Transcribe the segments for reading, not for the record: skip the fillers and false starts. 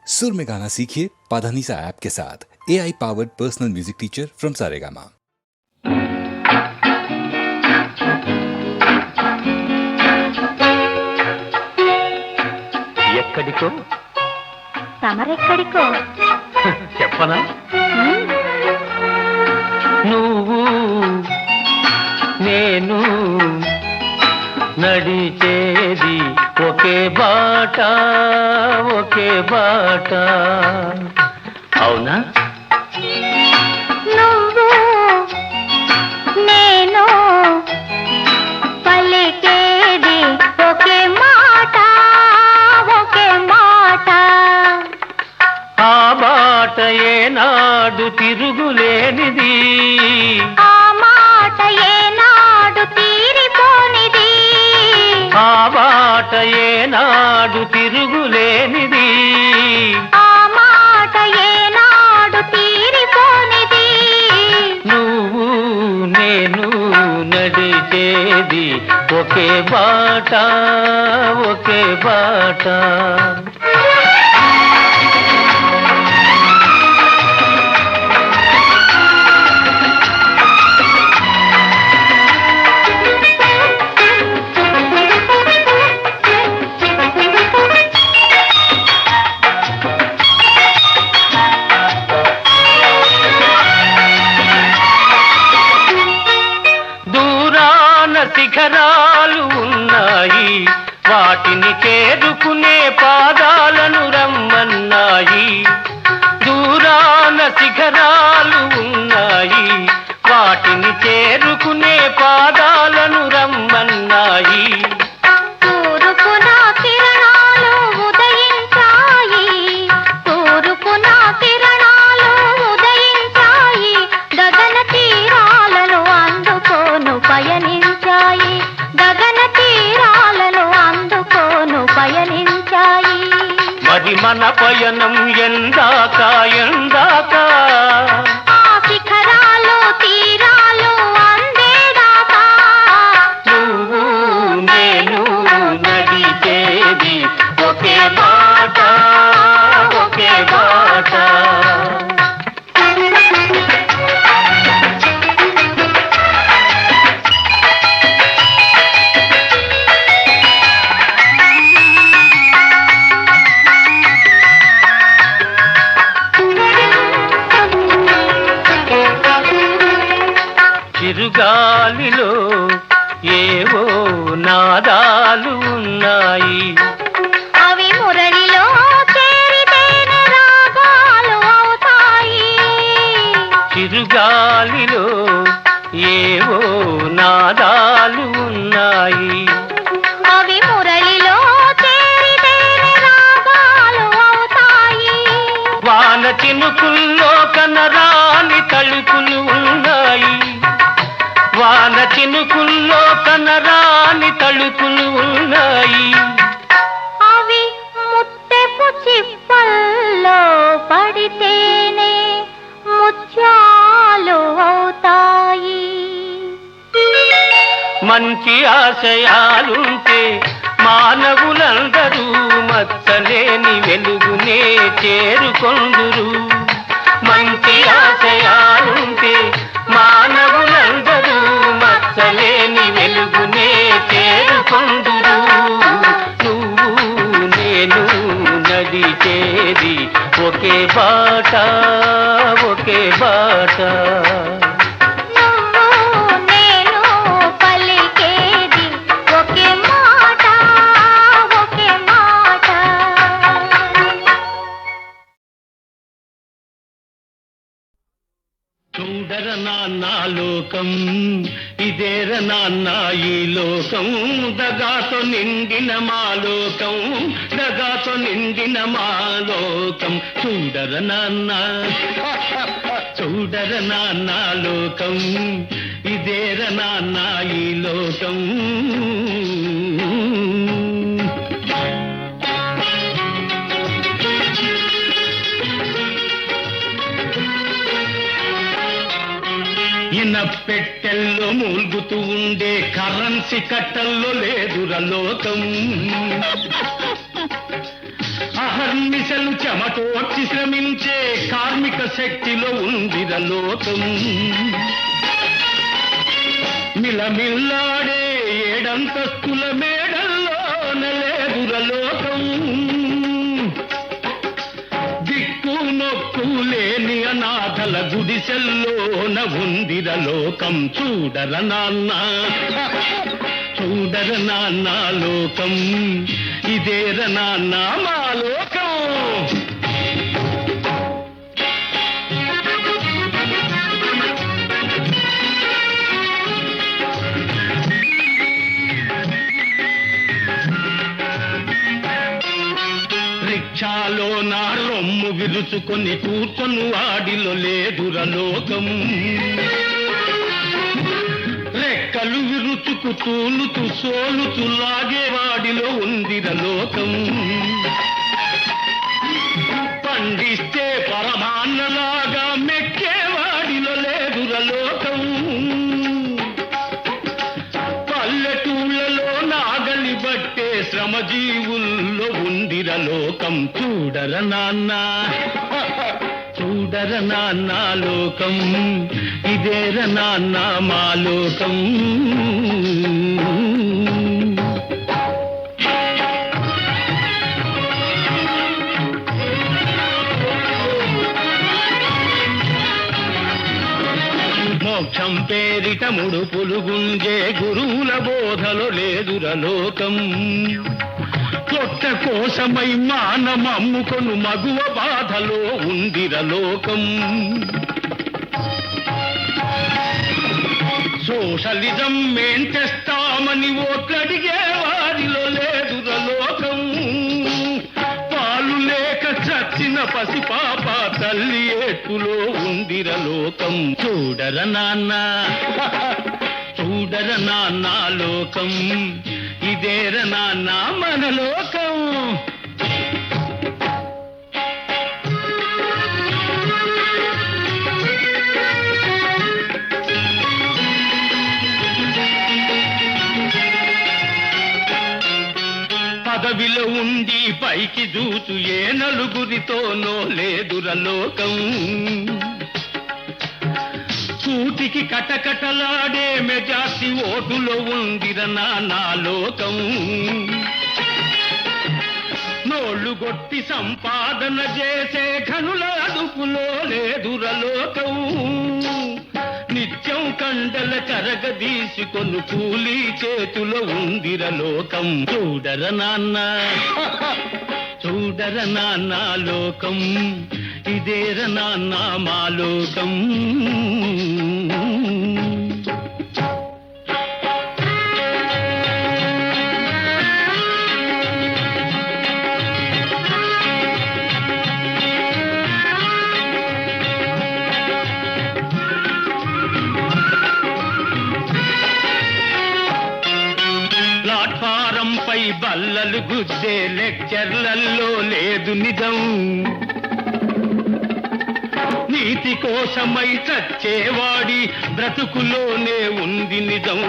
सुर में गाना सीखिए पाधानीसा ऐप के साथ। AI powered personal music teacher from Saregama. ఎక్కడికో తమరెక్కడికో చెప్పనా? నువ్వు నేను నడిచేది ఒకే బాట, ఒకే బాట. అవునా? నువ్వు నేను పలికేది ఒకే మాట, ఒకే మాట. ఆ బాట ఏనాడు తిరుగులేనిది, ఆ మాట ఏనాడు తీరిపోనిది, ఆ బాట ఏనాడు తిరుగులేనిది. ఆ మాట ఏనాడు తీరిపోనిది. నువ్వు నేను నడిచేది ఒకే బాట, ఒకే బాట. శిఖరాలు ఉన్నాయి, వాటిని చేరుకునే పాదాలను రమ్మన్నాయి. దూరాన శిఖరాలు ఉన్నాయి, వాటిని చేరుకునే పాదాలను రమ్మన్నాయి. తూర్పున కిరణాలు ఉదయించాయి, తూర్పున కిరణాలు ఉదయించాయి. గగన తీరాలను అందుకోను పయనించాయి, గగన తీరాలను అందుకోను పయనించాయి. మరి మన పయనం ఎందాక, ఎందాక? ఆ శిఖరాలు తీరాలు అందేదాకా. నువ్వు నేను నడిచేది ఒకే బాట, ఒకే బాట. చిరుగాలిలో ఏవో నాదాలు ఉన్నాయి, అవి మురళిలో చేరితేనే రాగాలు అవుతాయి. చిరుగాలిలో ఏవో నాదాలు ఉన్నాయి, అవి మురళిలో చేరితేనే రాగాలు అవుతాయి. వాన చినుకుల్లో కనరాని తళుకులు ఉన్నాయి, వాన చినుకుల్లో కనరాని తళుకులు ఉన్నాయి. అవి ముత్తెపు చిప్పల్లో పడితేనే ముత్యాలు అవుతాయి. మంచి ఆశయాలుంటే మానవులందరూ మచ్చలేని వెలుగునే చేరుకొందురు. మంచి ఆశయాలుంటే మానవులందరూ మచ్చలేని వెలుగునే చేరుకొందురు. నువ్వు నేను నడిచేది ఒకే బాట, ఒకే బాట. నువ్వు నేను పలికేది ఒకే మాట, ఒకే మాట. చూడర నాన్న లోకం, ఇదేర నాన్న ఈ లోకం. దగాతో నిండిన మా లోకం, దగాతో నిండిన మా లోకం. చూడర నాన్న, చూడర నాన్న లోకం, ఇదేర నాన్న ఈ లోకం. పెట్టెల్లో మూల్గుతూ ఉండే కరెన్సీ కట్టల్లో లేదుర లోకం. అహర్నిశలు చెమటోడ్చి శ్రమించే కార్మిక శక్తిలో ఉందిర లోకం. మిలమిల్లాడే ఏడంతస్తుల మేడల్లోన లేదుర లోకం. దిక్కు నొక్కు లేని అనాథల గుడిసెల్లోన ఉందిర లోకం. చూడర నాన్న, చూడర నాన్న లోకం, ఇదేర నాన్న మా లోకం. రిక్షాలో నా రొమ్ము విరుచుకొని కూర్చొని వాడిలో లేదుర లోకం. రెక్కలు విరుచుకు తూలుతూ సోలుతూ లాగేవాడిలో ఉందిర లోకం. పండిస్తే పరమాన్నలాగా మెక్కేవాడిలో లేదుర లోకం. పల్లెటూళ్ళలో నాగలి బట్టే శ్రమజీవుల్లో ఉందిర లోకం. చూడర నాన్న, చూడర నాన్న లోకం, ఇదేర నాన్న మా లోకం. మోక్షం పేరిట ముడుపులు గుంజే గురువుల బోధలో లేదుర లోకం. పొట్ట కోసమై మానమమ్ముకొను మగువ బాధలో ఉందిర లోకం. సోషలిజం మేం తెస్తామని ఓట్లడిగే వారిలో లేదుర లోకం. పాలు లేక చచ్చిన పసిపాప తల్లి ఏటులో ఉందిర లోకం. చూడర నాన్న, చూడర నాన్న లోకం, ఇదేర నాన్న మన లోకం. పదవిలో ఉండి పైకి దూచు ఏ నలుగురితోనో లేదుర లోకం. కూటికి కటకటలాడే మెజార్టీ ఓటులో ఉందిర నా లోకం. నోళ్లు గొట్టి సంపాదన చేసే ఘనుల అదుపులో లేదుర లోకం. నిత్యం కండల కరగదీసుకొను కూలీ చేతులో ఉందిర లోకం. చూడర నాన్న, చూడర నాన్న లోకం, ఇదేర నాన్న మా లోకం. ప్లాట్ఫారంపై బల్లలు గుద్దే లెక్చర్లలో లేదు నిజం. నీతి కోసమై చచ్చేవాడి బ్రతుకులోనే ఉంది నిజం.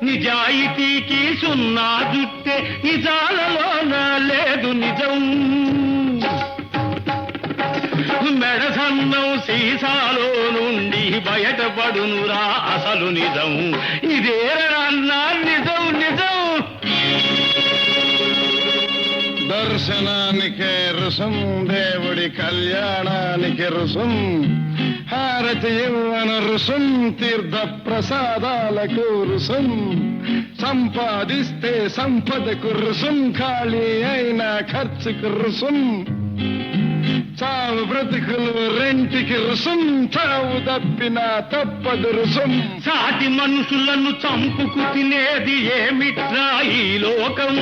నిజాయితీకి సున్నా జుట్టే నిజాలలోన లేదు నిజం. మెడసన్నం సీసాలో నుండి బయటపడునురా అసలు నిజం. ఇదేరన్నా నిజం నిజం. దర్శనానికే రుసం, దేవుడి కళ్యాణానికి రుసం, హారతి ఇవ్వన రుసం, తీర్థ ప్రసాదాలకు రుసం, సంపాదిస్తే సంపదకు రుసం, ఖాళీ అయిన ఖర్చుకు రుసం, చావు బ్రతుకులు రెంటికి రుసం, చావు తప్పిన తప్పదు రుసం. సాటి మనుషులను చంపుకు తినేది ఏమిట్రా ఈ లోకం.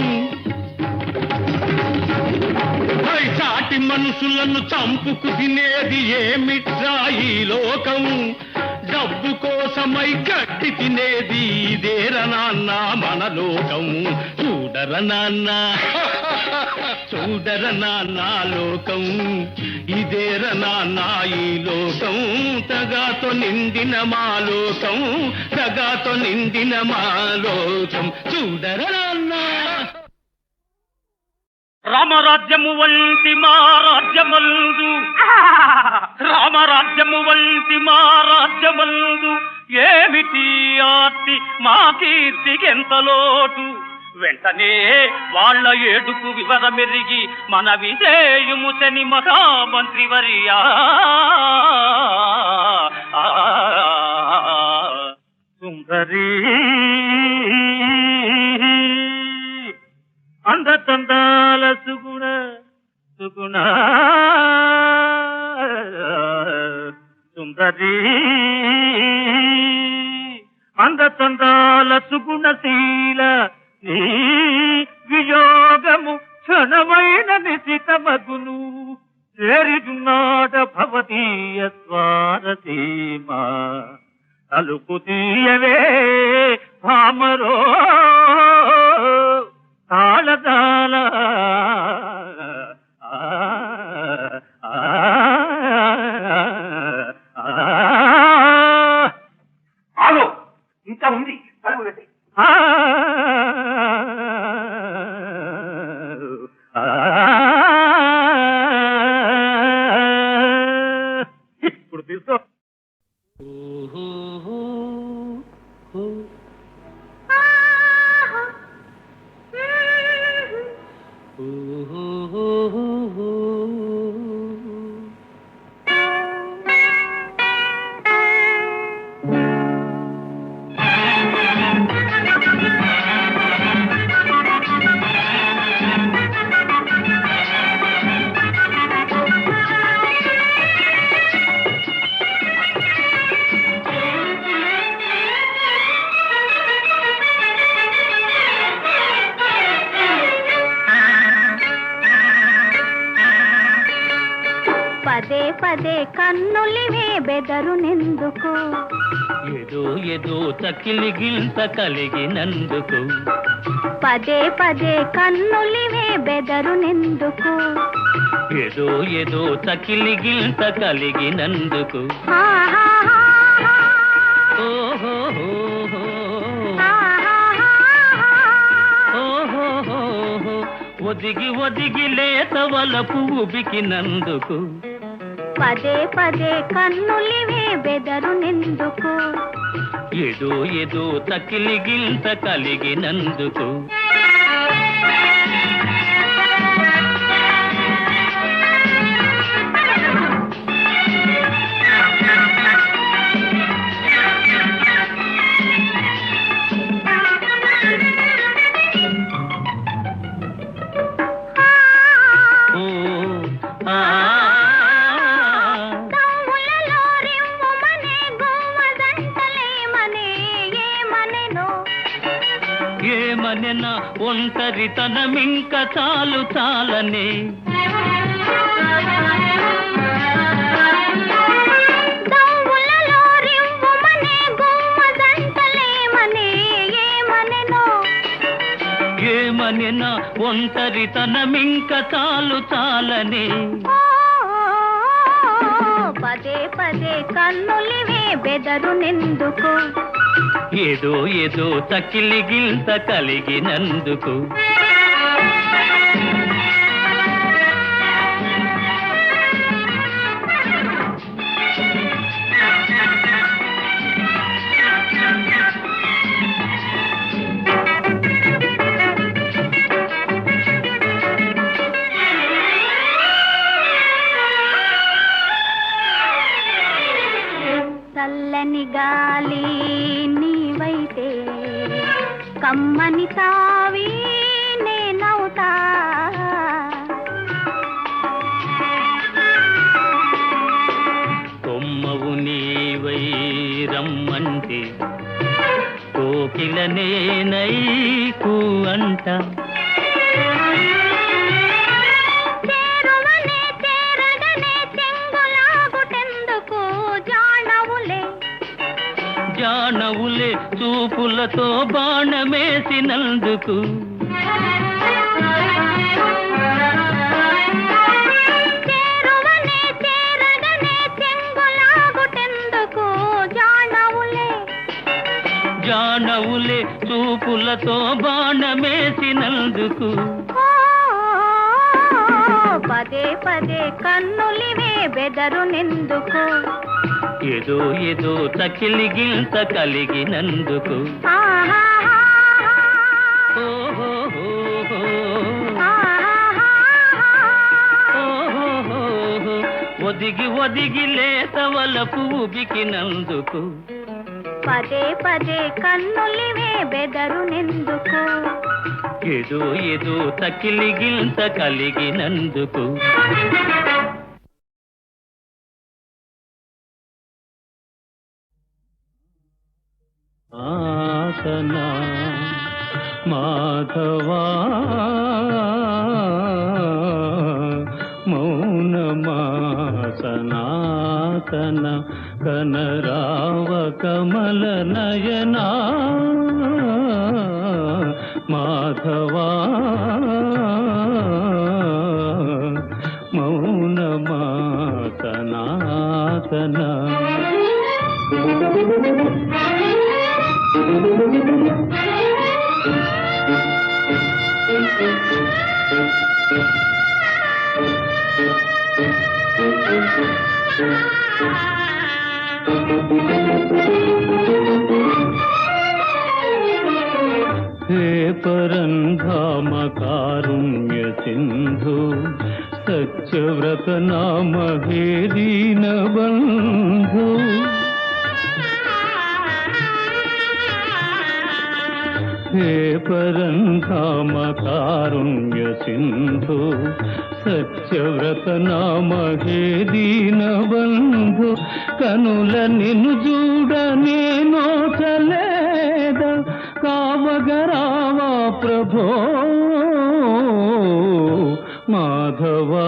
సాటి మనుషులను చంపుకు తినేది ఏమిట్రా ఈ లోకం. డబ్బు కోసమై గట్టి తినేది ఇదేర నాన్న మన లోకం. చూడర నాన్న, చూడర నాన్న లోకం, ఇదేర నాన్న ఈ లోకం. తగాతో నిండిన మా లోకం, తగాతో నిండిన మా లోకం. చూడర నాన్న. రామరాజ్యము వంటి మా రాజ్యమందు రామరాజ్యము వంటి మా రాజ్యమందు ఏమిటి ఆర్తి మా కీర్తికెంత లోటు వెంటనే వాళ్ళ ఏడుపు వివరమెరిగి మన విజయము శని మహామంత్రి వర్యా సుందరీ అందతందాల సుగుణ సుగుణ సుందరీ అందతందాల సుగుణశీల నీ వియోగము క్షణమైన నిశితమగును చేరినాడ భవతీయ స్వారసీమా తలుపు తీయవే భామరో తాళదాల ఆగు, ఇంకా ఉంది, తలుపు పెట్టి. ఇప్పుడు తీసుకో. పదే పదే కన్నులివే బెదరునెందుకు ఏదో ఏదో చకిలి గింత కలిగినందుకు పదే పదే కన్నులివే బెదరునెందుకు ఏదో ఏదో చకిలి గింత కలిగినందుకు హా హా హా హా. ఓహో హా హా హా హా. ఓహో ఒదిగి ఒదిగి లేత వలపు ఉబికినందుకు పదే పదే కన్నులివే బెదరునెందుకు ఏదో ఏదో చకిలి గింత కలిగినందుకు దమ్ములలో రివ్వుమనే గోవదంటలేమనే ఏమనెనో ఏమనెన ఒంటరితనమింక చాలు చాలనే దమ్ములలో రివ్వుమనే గోవదంటలేమనే ఏమనెనో ఏమనెన ఒంటరితనమింక చాలు చాలనే పదే పదే కన్నులివే బెదరునెందుకు ఏదో ఏదో చకిలి గింత కలిగినందుకు చల్లని గాలి నీవైతే కమ్మని తావి నేనవుతా కొమ్మవు నీవై రమ్మంటే కోకిల నేనై అంట చేరువనే చేరగనే చెంగులాగుటెందుకు జానవులే జానవులే చూపులతో బాణమేసినందుకు చేరువనే చేరగనే చెంగులాగుటెందుకు జానవులే జానవులే చూపులతో బాణమేసినందుకు ఓ పదే పదే కన్నులివే బెదరునెందుకు ఏదో ఏదో తకిలి గిల్త కలిగినందుకు ఆహాహా. ఓహోహోహో. ఆహాహా. ఓహోహోహో. ఒదిగి ఒదిగి లేత వలపు ఉబికినందుకు పదే పదే కన్నులివే బెదరునెందుకు ఏదో ఏదో తకిలి గిల్త కలిగినందుకు ఆసనా మాధవా మౌనమాసనాతన కనరావ కమల నయనా మాధవా మౌనమాసనాతన हे परन्धाम कारुण्य सिन्धु सत्यव्रत नाम हे दीनबन्धु हे परन्धाम कारुण्य सिन्धु सत्यव्रत नाम हे दीनबन्धु कनुल निनु जूड नेनो चलेद कावगरावा प्रभो माधवा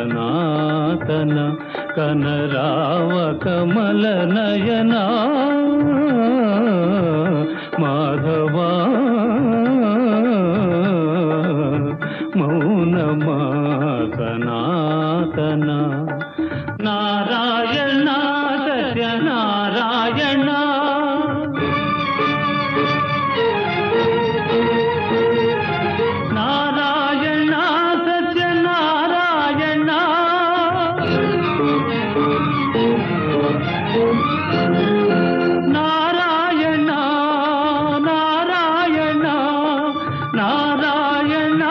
मौनमासनातन कनराव कमल नयना माधवा मौनमासनातन नारायण सत्य नारायण नारायण सत्य नारायण नारायण नारायण नारायण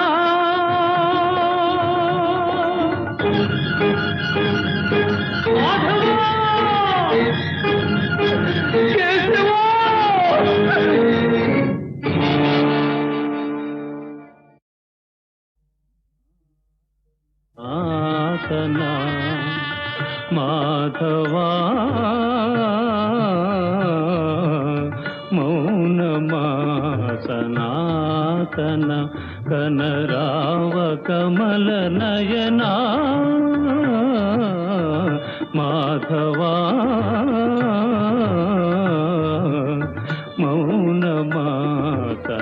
आसना माधवा मौनमासनातन कनराव कमल नयना माधवा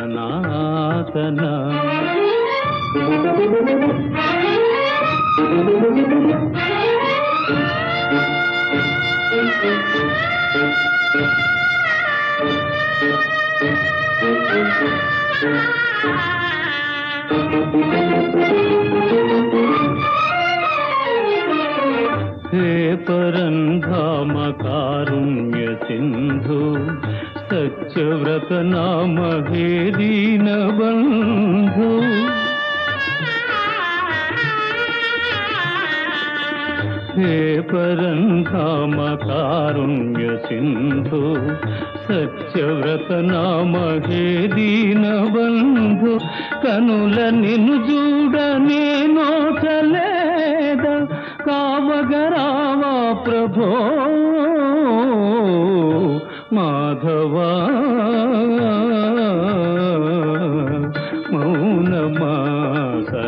मौनमासनातन हे परन्धाम कारुण्य सिन्धु सत्यव्रत नाम हे दीनबन्धु हे परन्धाम कारुण्य सिन्धु सत्यव्रत नाम हे दीनबन्धु कनुल निनु जूड नेनो चलेद कावगरावा प्रभो माधवा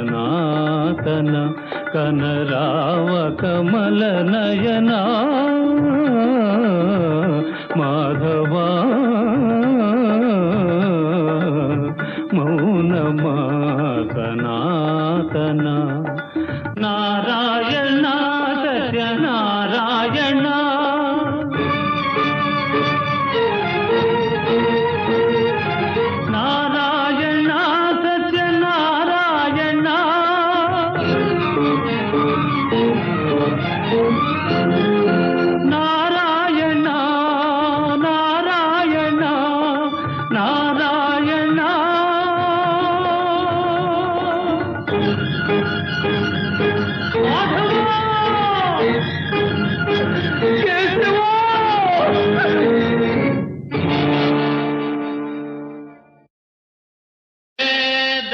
मौनमासनातन कनराव कमल नयना माधवा मौनमासनातन नारायण सत्य नारायण नारायण నారాయణ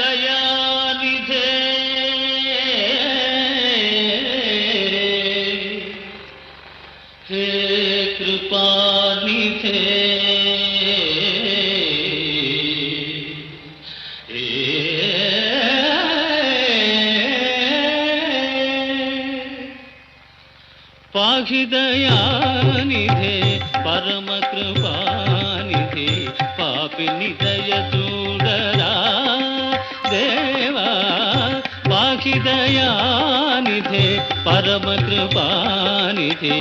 దయానిధే హే కృపానిధే పాహిదయానిధే పరమ కృపానిధే పాపిని దయ చూడరా దేవా పాహిదయానిధే పరమ కృపానిధే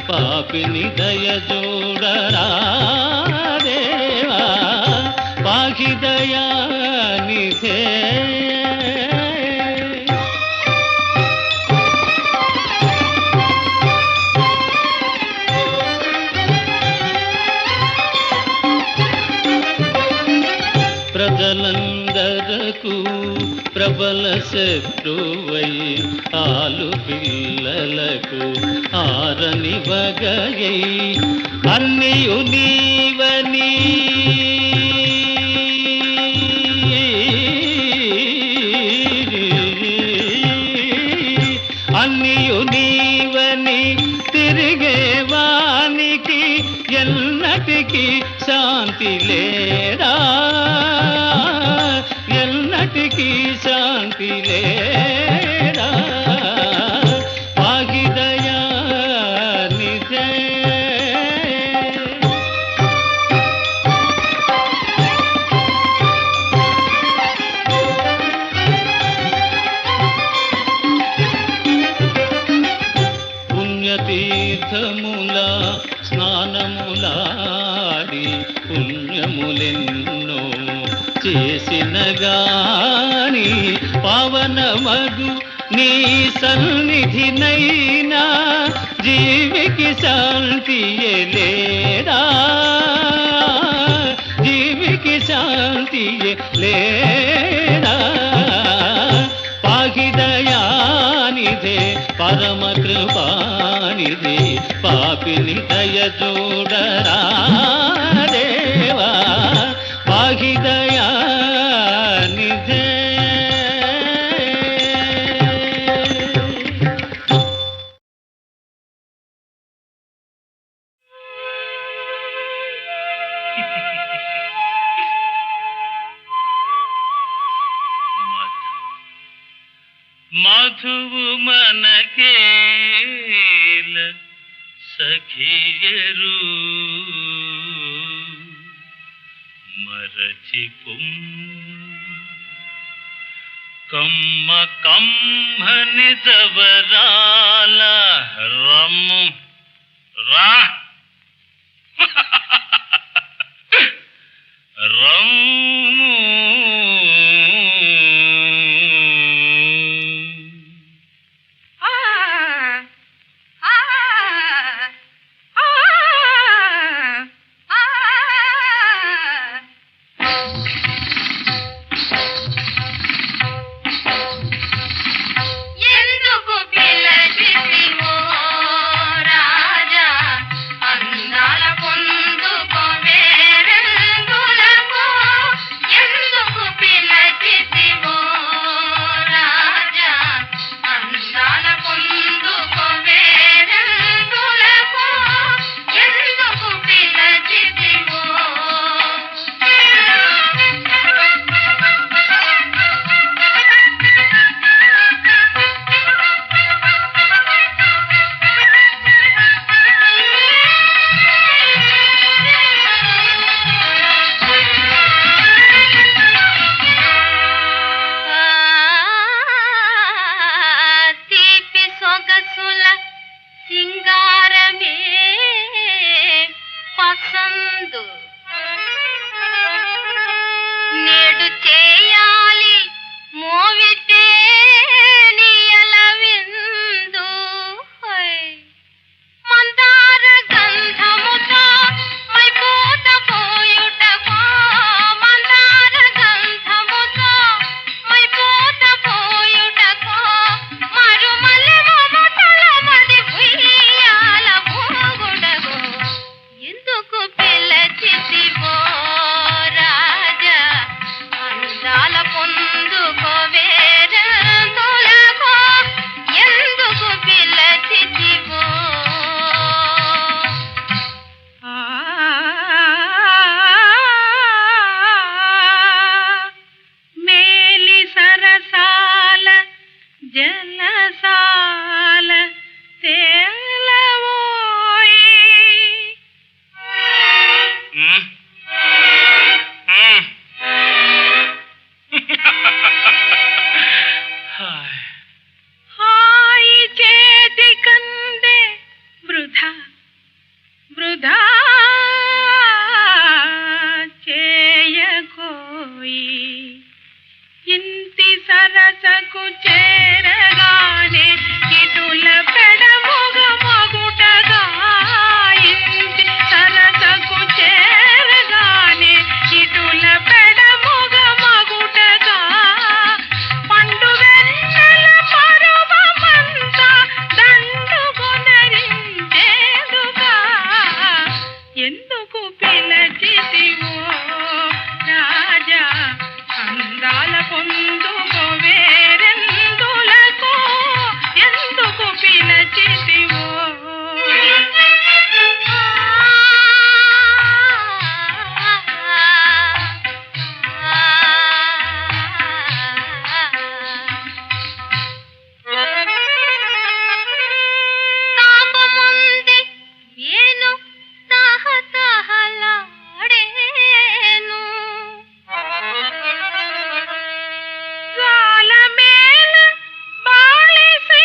పాపిని దయ చూడరా దేవా పాహిదయానిధే ప్రజలందరకు ప్రబల శత్రువై ఆలు పిల్లలకు ఆరని వగయై అన్నియు నీవని అన్నియు నీవని తిరిగేవానికి ఎన్నటికి శాంతి లేరా ఎన్నటికి శాంతి లేరా పాహిదయానిధే పుణ్యతీర్థముల స్నానములాడి పుణ్యములెన్నో చేసిన గాని పవనమగు నీ సన్నిధినైనా జీవికి శాంతి లేరా జీవికి శాంతి లేరా పాహిదయానిధే పరమ కృపానిధే పాపిని దయ చూడరా దేవా పాహిదయానిధే మధువు మనకేల సఖియరు మరచి కమ్మ కమ్మని జవరాల రమ్ము రా రమ్ము సరసకు చేరగానే ఇటుల పెడమొగ మగుటగా ఇంటి సరసకు చేరగానే ఇటుల పెడమొగ మగుటగా పండు వెన్నెల పరువమంతా దండుకొనరించేదుగా ఎందుకు పిలచితివో రాజా అందాల పొందుకో వేరెందులకు ఎందుకు పిలచితివో తాపముంది ఏను తహతహలాడేను జాలమేల బాళిసి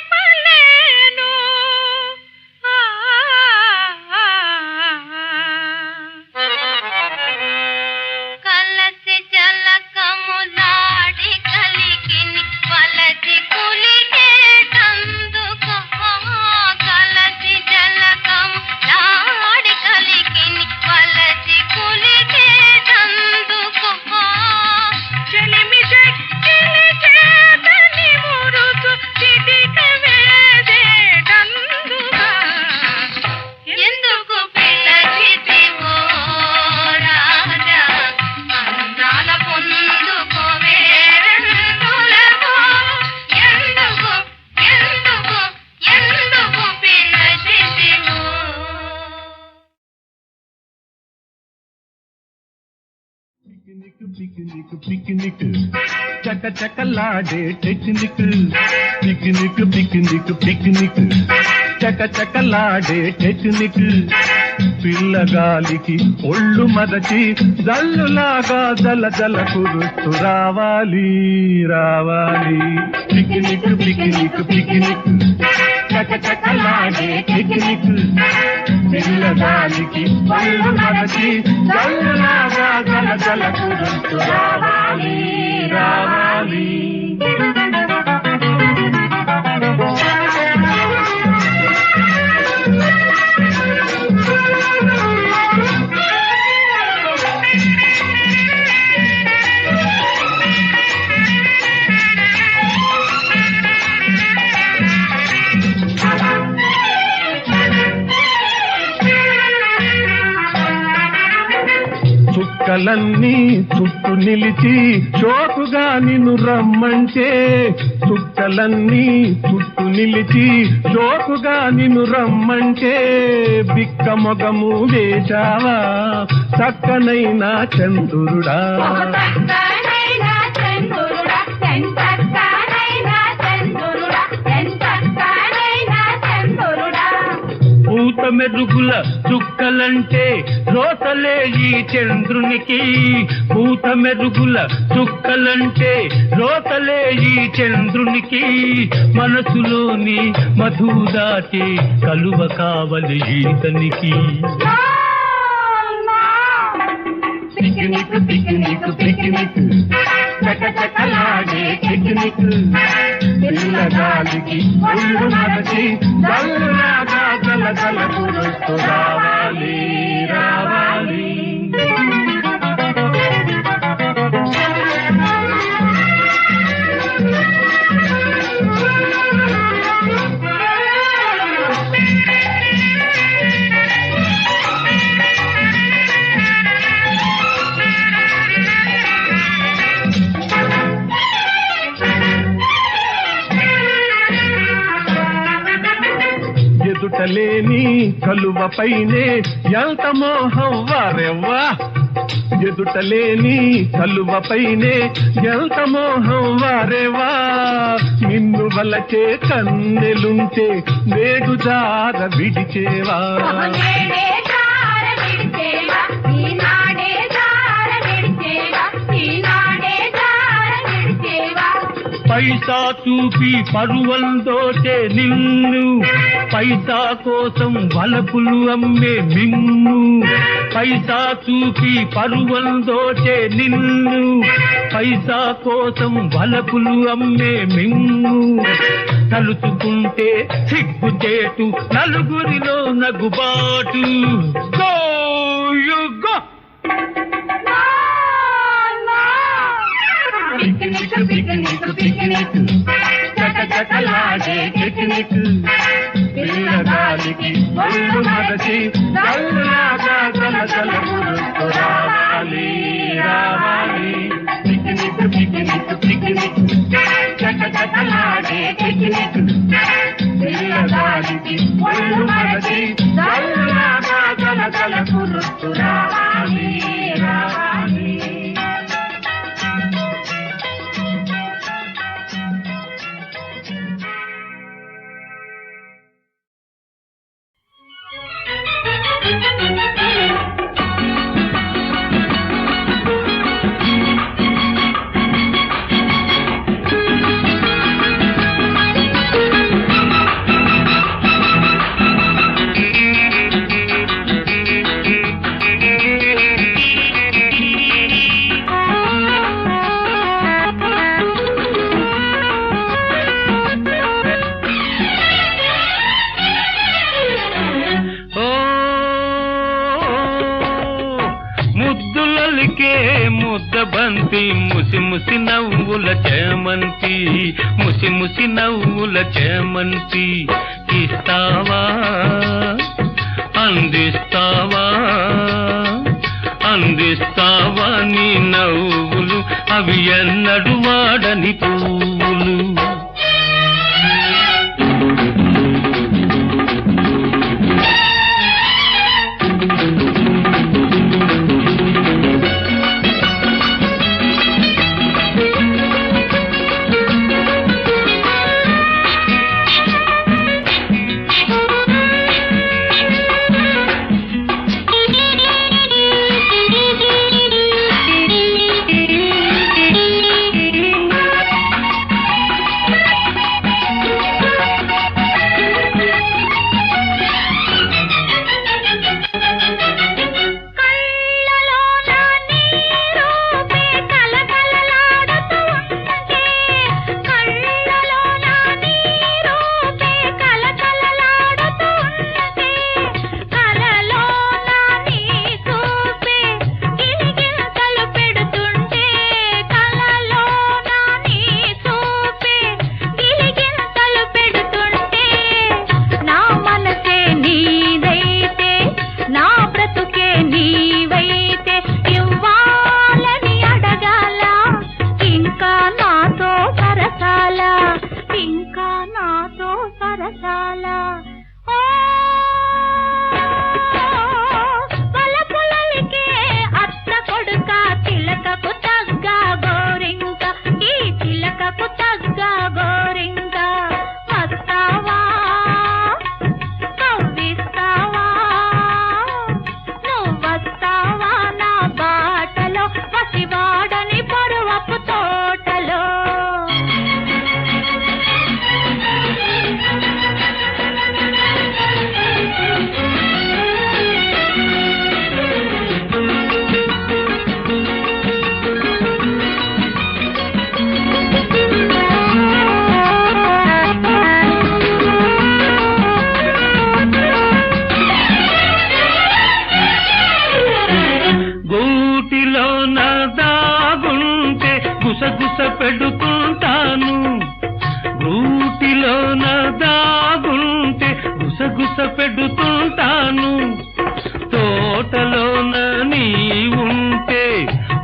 పలేను కలసి జలకములాడి కలికిని వలసి కులికేటందుకు కలసి జలకములాడి కలికిని వలసి కులికేటందుకు చెలిమి చెక్కిలి చేతని మురుచు చిటిక వేసేటందుగా ఎందుకు పిలచితివో రాజా అందాల పొందుకో వేరెందులకు ఎందుకు ఎందుకు ఎందుకు పిలచితివో పిక్నిక్ పిక్నిక్ చక చకలాడే టెక్నిక్ పిక్నిక్ పిక్నిక్ పిక్నిక్ చక చకలాడే టెక్నిక్ పిల్లగాలికి ఒళ్ళు మదచి జల్లులాగా జల జల కురుస్తూ రావాలి రావాలి పిక్నిక్ పిక్నిక్ పిక్నిక్ చక చకలాడే టెక్నిక్ పిల్లగాలికి ఒళ్ళు మదచి జల్లులాగా జల జల కురుస్తూ రావాలి రావాలి చుక్కలన్నీ చుట్టూ నిలిచి చోటుగా నిన్ను రమ్మంటే చుక్కలన్నీ చుట్టూ నిలిచి చోటుగా నిన్ను రమ్మంటే బిక్క మొగము వేశావా చక్కనైన చంద్రుడా పూత మెరుగుల చుక్కలంటే రోతలే ఈ చంద్రునికి పూత మెరుగుల చుక్కలంటే రోతలే ఈ చంద్రునికి మనసులోని మధు దాటి కలువ కావలి ఈతనికి పిక్నిక్ పిక్నిక్ పిక్నిక్ చక చకలాడే పిక్నిక్ పిల్లగాలికి ఒళ్ళు మరచి జల్లులాగా జల జల కురుస్తూ రావాలి రావాలి ఎదుటలేని కలువపైనే ఎంత మోహం వారెవ్వా ఎదుటలేని కలువపైనే ఎంత మోహం వారెవా నిన్ను వలచే కన్నెలుంటే నేడు జార విడిచేవా పైసా చూపి పరువంతోటే నిన్ను పైసా కోసం వలపులు అమ్మే మిన్ను పైసా చూపి పరువల్ దోచే నిన్ను పైసా కోసం వలపులు అమ్మే మిన్ను తలుచుకుంటే సిగ్గుచేటు నలుగురిలో నగుబాటు go you go picnic picnic picnic చక చకలాడే పిక్నిక్ పిల్లగాలికి ఒళ్ళు మరచి చల్లగా చలచల పురుస్తూ రావాలి రావాలి పిక్నిక్ పిక్నిక్ పిక్నిక్ చక చకలాడే పిక్నిక్ పిల్లగాలికి ఒళ్ళు మరచి చల్లగా చలచల పురుస్తూ రావాలి రావాలి ముద్దబంతి ముసి ముసి నవ్వుల చేమంతి ముసి ముసి నవ్వుల చేమంతి ఇస్తావా అందిస్తావా అందిస్తావా నీ నవ్వులు అవి ఎన్నడు వాడని పువ్వులు గుసగుస పెడుతుంటాను గూటిలోన దాగుంటే గుసగుస పెడుతుంటాను తోటలోన నీ ఉంటే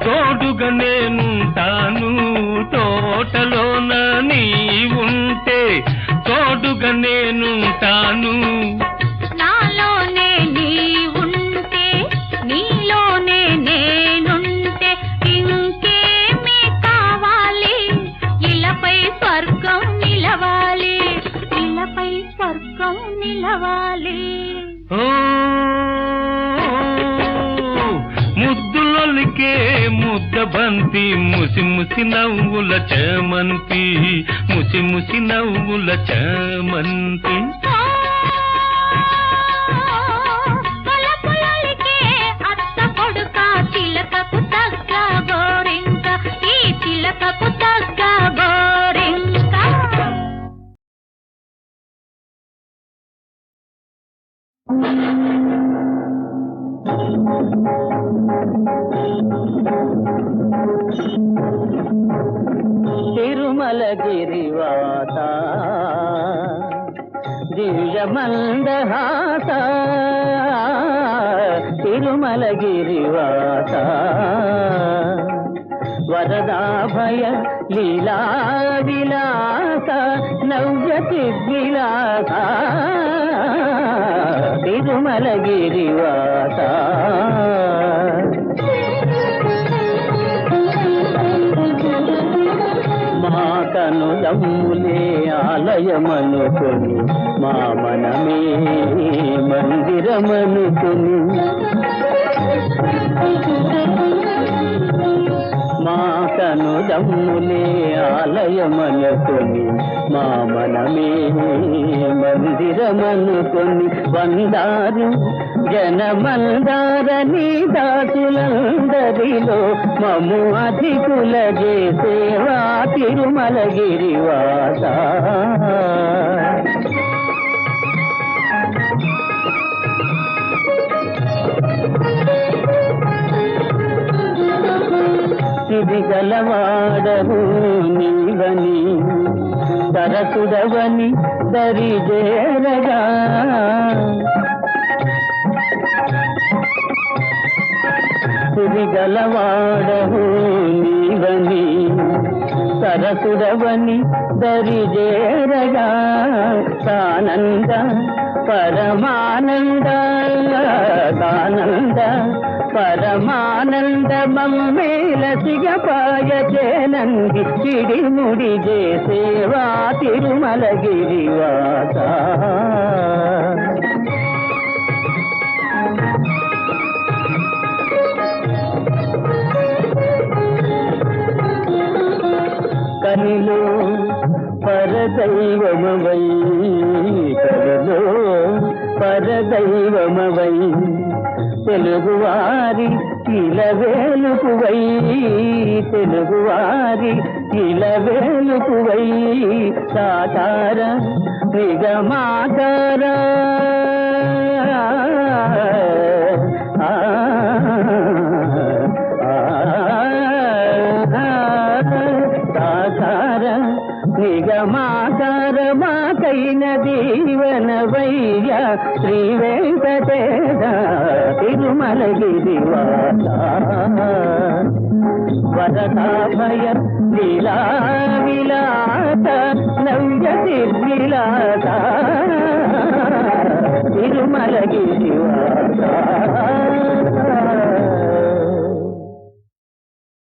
తోడుగా నేనుంటాను తోటలోన నీ ఉంటే తోడుగా నేనుంటాను నాలోనే నీ ఉంటే నీలోనే నేనుంటే ఇంకేమి కావాలి ఇలపై స్వర్గం నిలవాలి ఇలపై స్వర్గం నిలవాలి ముద్దులొలికే ముద్దబంతి ముసి ముసి నవ్వుల చేమంతి ముసి ముసి నవ్వుల చేమంతి తిరుమలగిరివాస దివ్య మందహాస తిరుమలగిరివాస వరదాభయ లీలా విలాస నవ్య చిద్విలాస తిరుమలగిరివాస మా కనులమ్ములే ఆలయమనుకొని మా మనమే మందిరమనుకొని మా కనులమ్ములే ఆలయమనుకొని మా మనమే మందిరమనుకొని వందారు జనమందారని దాసులందరిలో మము అధికుల చేసేవా తిరుమలగిరివాస సిరిగలవాడవు నీవని సరసుడవని దరిజేరగా సిరిగలవాడవు నీవని సరసుడవని దరిజేరగా సానంద పరమానంద ఆనంద పరమానంద మమ్మేల సిగపాయ చేనంది చిడిముడి చేసేవా తిరుమలగిరివాస కనిలో పరదైవమవై కనిలో పరదైవమవై తెలుగువారి ఇలవేలుపువై తెలుగువారి ఇలవేలుపువై సాకార నిగమాకార సాకార నిగమాకార మాకైన దీవనవయ్య శ్రీ వెంకటేశ తిరుమలగిరివాస వరదాభయ లీలా విలాస నవ్య నిర్విలాస తిరుమలగిరివాస